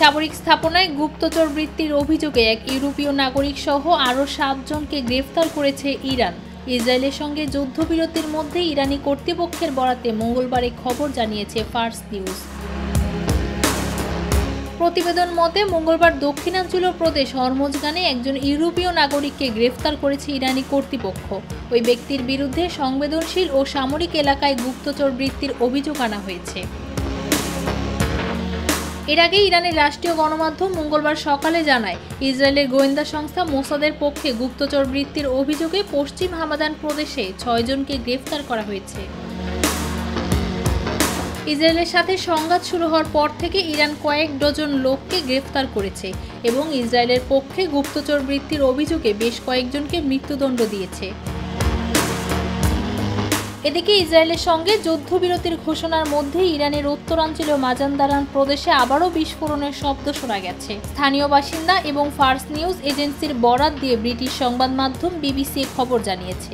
সামরিক স্থাপনায় গুপ্তচর বৃত্তির অভিযোগে এক ইউরোপীয় নাগরিক সহ আরও 7 জনকে গ্রেফতার করেছে ইরান। ইসরায়েলের সঙ্গে যুদ্ধবিরতির মধ্যে ইরানি কর্তৃপক্ষের বরাতে মঙ্গলবার এই খবর জানিয়েছে ফার্স নিউজ। প্রতিবেদন মতে মঙ্গলবার দক্ষিণাঞ্চলীয় প্রদেশ হরমোজগানে একজন ইউরোপীয় নাগরিককে গ্রেফতার করেছে ইরানি কর্তৃপক্ষ। ওই ব্যক্তির বিরুদ্ধে সংবেদনশীল ও সামরিক এলাকায় গুপ্তচর বৃত্তির অভিযোগ আনা হয়েছে। এর আগে ইরানের রাষ্ট্রীয় গণমাধ্যম মঙ্গলবার সকালে জানায়, ইসরায়েলের গোয়েন্দা সংস্থা মোসাদের পক্ষে গুপ্তচর বৃত্তির অভিযোগে পশ্চিম হামাদান প্রদেশে 6 জনকে গ্রেফতার করা হয়েছে। ইসরায়েলের সাথে সংঘাত শুরু হওয়ার পর থেকে ইরান কয়েক ডজন লোককে গ্রেফতার করেছে এবং ইসরায়েলের পক্ষে গুপ্তচর বৃত্তির অভিযোগে বেশ কয়েকজনকে মৃত্যুদণ্ড দিয়েছে। এদিকে ইসরায়েলের সঙ্গে যুদ্ধবিরতির ঘোষণার মধ্যে ইরানের উত্তরাঞ্চলীয় মাজানদারান প্রদেশে আবারও বিস্ফোরণের শব্দ শোনা গেছে। স্থানীয় বাসিন্দা এবং ফার্স নিউজ এজেন্সির বরাত দিয়ে ব্রিটিশ সংবাদ মাধ্যম বিবিসি খবর জানিয়েছে।